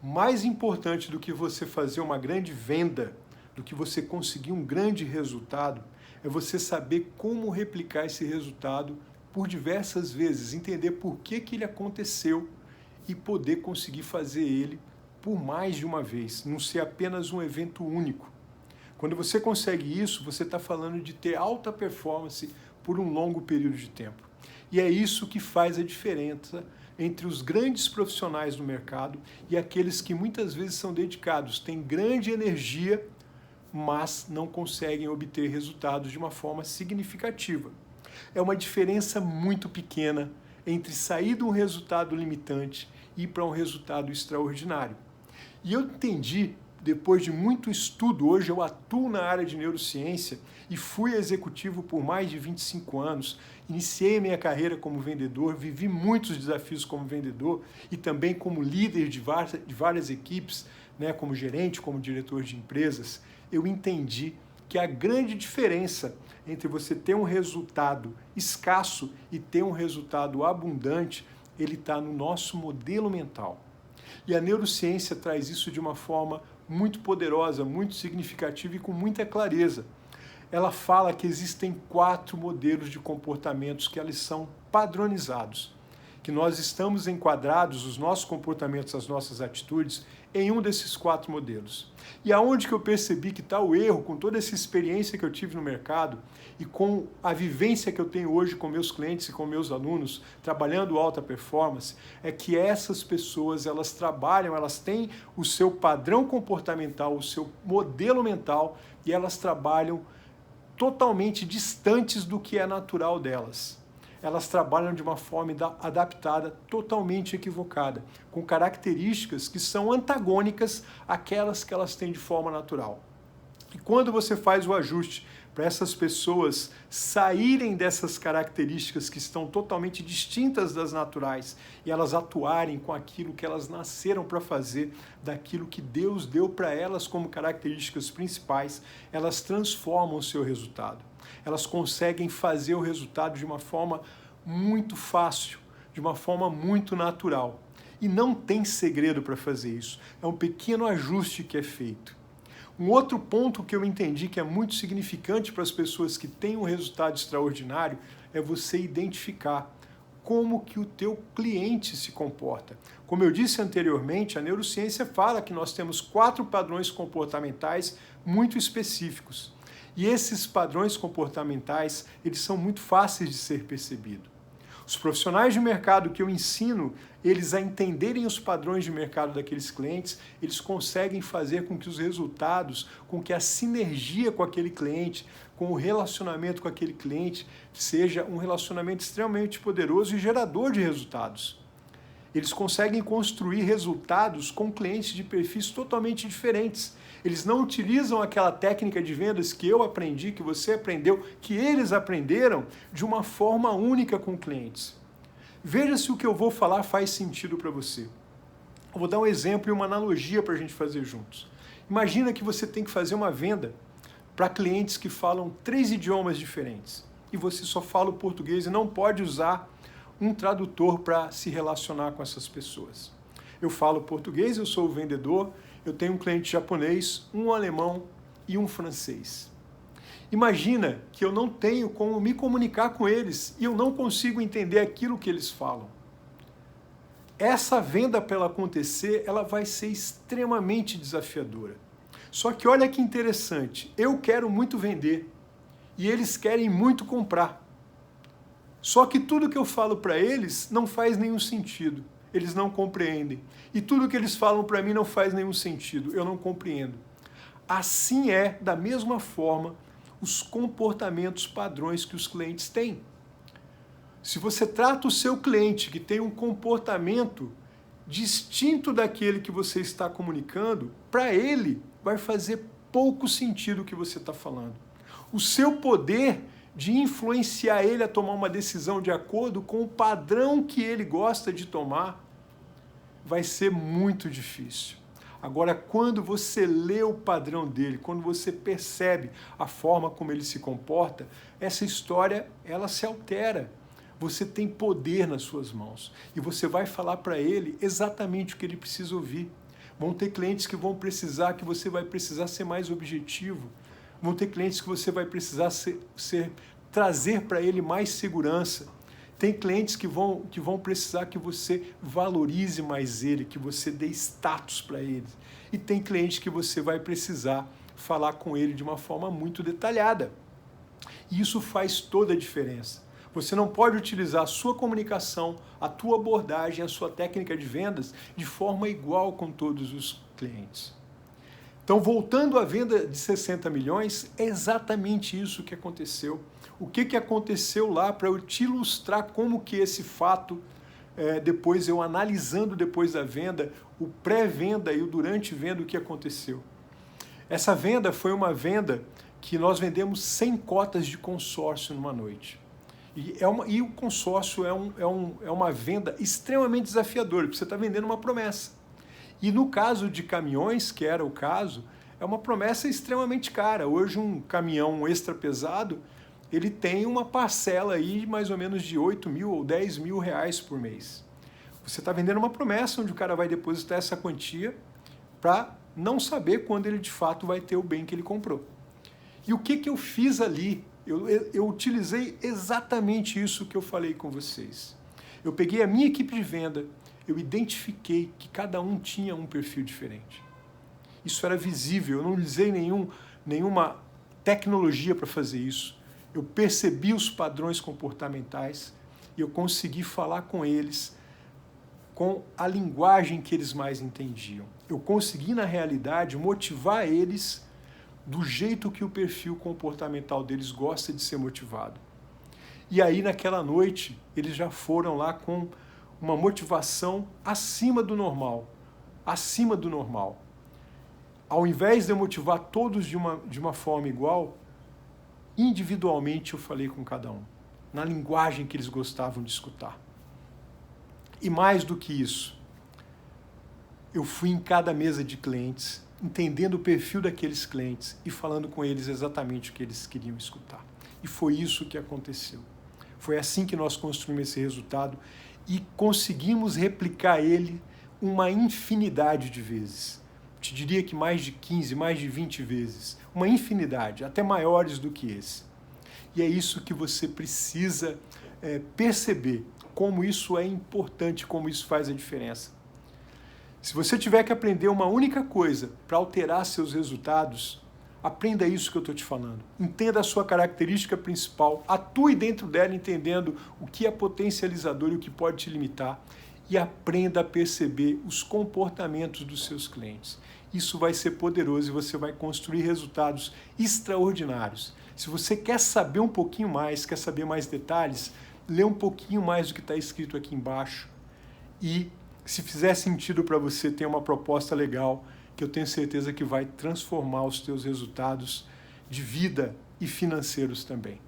Mais importante do que você fazer uma grande venda, do que você conseguir um grande resultado, é você saber como replicar esse resultado por diversas vezes, entender por que ele aconteceu e poder conseguir fazer ele por mais de uma vez, não ser apenas um evento único. Quando você consegue isso, você está falando de ter alta performance por um longo período de tempo. E é isso que faz a diferença entre os grandes profissionais do mercado e aqueles que muitas vezes são dedicados, têm grande energia, mas não conseguem obter resultados de uma forma significativa. É uma diferença muito pequena entre sair de um resultado limitante e ir para um resultado extraordinário. E eu entendi, depois de muito estudo, hoje eu atuo na área de neurociência e fui executivo por mais de 25 anos, iniciei minha carreira como vendedor, vivi muitos desafios como vendedor e também como líder de várias equipes, né, como gerente, como diretor de empresas. Eu entendi que a grande diferença entre você ter um resultado escasso e ter um resultado abundante, ele está no nosso modelo mental. E a neurociência traz isso de uma forma muito poderosa, muito significativa e com muita clareza. Ela fala que existem 4 modelos de comportamentos que eles são padronizados, que nós estamos enquadrados, os nossos comportamentos, as nossas atitudes, em um desses 4 modelos. E aonde que eu percebi que está o erro, com toda essa experiência que eu tive no mercado e com a vivência que eu tenho hoje com meus clientes e com meus alunos, trabalhando alta performance, é que essas pessoas, elas trabalham, elas têm o seu padrão comportamental, o seu modelo mental, e elas trabalham totalmente distantes do que é natural delas. Elas trabalham de uma forma adaptada, totalmente equivocada, com características que são antagônicas àquelas que elas têm de forma natural. E quando você faz o ajuste para essas pessoas saírem dessas características que estão totalmente distintas das naturais e elas atuarem com aquilo que elas nasceram para fazer, daquilo que Deus deu para elas como características principais, elas transformam o seu resultado. Elas conseguem fazer o resultado de uma forma muito fácil, de uma forma muito natural. E não tem segredo para fazer isso. É um pequeno ajuste que é feito. Um outro ponto que eu entendi que é muito significante para as pessoas que têm um resultado extraordinário é você identificar como que o teu cliente se comporta. Como eu disse anteriormente, a neurociência fala que nós temos 4 padrões comportamentais muito específicos. E esses padrões comportamentais, eles são muito fáceis de ser percebidos. Os profissionais de mercado que eu ensino eles a entenderem os padrões de mercado daqueles clientes, eles conseguem fazer com que os resultados, com que a sinergia com aquele cliente, com o relacionamento com aquele cliente, seja um relacionamento extremamente poderoso e gerador de resultados. Eles conseguem construir resultados com clientes de perfis totalmente diferentes. Eles não utilizam aquela técnica de vendas que eu aprendi, que você aprendeu, que eles aprenderam de uma forma única com clientes. Veja se o que eu vou falar faz sentido para você. Eu vou dar um exemplo e uma analogia para a gente fazer juntos. Imagina que você tem que fazer uma venda para clientes que falam 3 idiomas diferentes e você só fala o português e não pode usar um tradutor para se relacionar com essas pessoas. Eu falo português, eu sou o vendedor, eu tenho um cliente japonês, um alemão e um francês. Imagina que eu não tenho como me comunicar com eles e eu não consigo entender aquilo que eles falam. Essa venda, para ela acontecer, ela vai ser extremamente desafiadora. Só que olha que interessante, eu quero muito vender e eles querem muito comprar. Só que tudo que eu falo para eles não faz nenhum sentido. Eles não compreendem. E tudo que eles falam para mim não faz nenhum sentido. Eu não compreendo. Assim é, da mesma forma, os comportamentos padrões que os clientes têm. Se você trata o seu cliente que tem um comportamento distinto daquele que você está comunicando, para ele vai fazer pouco sentido o que você está falando. O seu poder de influenciar ele a tomar uma decisão de acordo com o padrão que ele gosta de tomar, vai ser muito difícil. Agora, quando você lê o padrão dele, quando você percebe a forma como ele se comporta, essa história, ela se altera. Você tem poder nas suas mãos e você vai falar para ele exatamente o que ele precisa ouvir. Vão ter clientes que vão precisar, que você vai precisar ser mais objetivo. Vão ter clientes que você vai precisar trazer para ele mais segurança. Tem clientes que vão precisar que você valorize mais ele, que você dê status para ele. E tem cliente que você vai precisar falar com ele de uma forma muito detalhada. E isso faz toda a diferença. Você não pode utilizar a sua comunicação, a tua abordagem, a sua técnica de vendas de forma igual com todos os clientes. Então, voltando à venda de 60 milhões, é exatamente isso que aconteceu. O que aconteceu lá para eu te ilustrar como que esse fato, depois eu analisando depois da venda, o pré-venda e o durante-venda, o que aconteceu. Essa venda foi uma venda que nós vendemos 100 cotas de consórcio numa noite. E o consórcio é uma venda extremamente desafiadora, porque você está vendendo uma promessa. E no caso de caminhões, que era o caso, é uma promessa extremamente cara. Hoje um caminhão extra pesado, ele tem uma parcela aí mais ou menos de 8 mil ou 10 mil reais por mês. Você está vendendo uma promessa onde o cara vai depositar essa quantia para não saber quando ele de fato vai ter o bem que ele comprou. E o que eu fiz ali? Eu utilizei exatamente isso que eu falei com vocês. Eu peguei a minha equipe de venda, eu identifiquei que cada um tinha um perfil diferente. Isso era visível, eu não usei nenhuma tecnologia para fazer isso. Eu percebi os padrões comportamentais e eu consegui falar com eles com a linguagem que eles mais entendiam. Eu consegui, na realidade, motivar eles do jeito que o perfil comportamental deles gosta de ser motivado. E aí, naquela noite, eles já foram lá com uma motivação acima do normal. Acima do normal. Ao invés de eu motivar todos de uma forma igual, individualmente eu falei com cada um, na linguagem que eles gostavam de escutar. E mais do que isso, eu fui em cada mesa de clientes, entendendo o perfil daqueles clientes e falando com eles exatamente o que eles queriam escutar. E foi isso que aconteceu. Foi assim que nós construímos esse resultado e conseguimos replicar ele uma infinidade de vezes. Eu te diria que mais de 15, mais de 20 vezes. Uma infinidade, até maiores do que esse. E é isso que você precisa perceber, como isso é importante, como isso faz a diferença. Se você tiver que aprender uma única coisa para alterar seus resultados, aprenda isso que eu estou te falando. Entenda a sua característica principal, atue dentro dela entendendo o que é potencializador e o que pode te limitar e aprenda a perceber os comportamentos dos seus clientes. Isso vai ser poderoso e você vai construir resultados extraordinários. Se você quer saber um pouquinho mais, quer saber mais detalhes, lê um pouquinho mais do que está escrito aqui embaixo e, se fizer sentido para você, tem uma proposta legal que eu tenho certeza que vai transformar os teus resultados de vida e financeiros também.